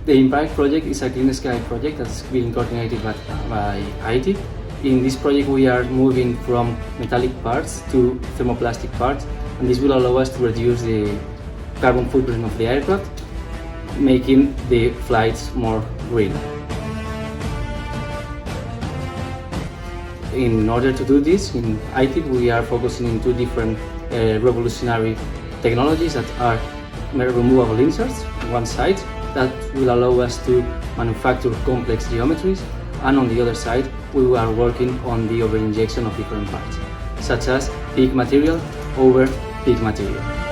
The Inn-Paek project is a clean sky project that's being coordinated by Aitiip. In this project we are moving from metallic parts to thermoplastic parts, and this will allow us to reduce the carbon footprint of the aircraft, making the flights more green. In order to do this, in Aitiip we are focusing on two different revolutionary technologies that are removable inserts on one side that will allow us to manufacture complex geometries, and on the other side we are working on the over-injection of different parts, such as peak material over peak material.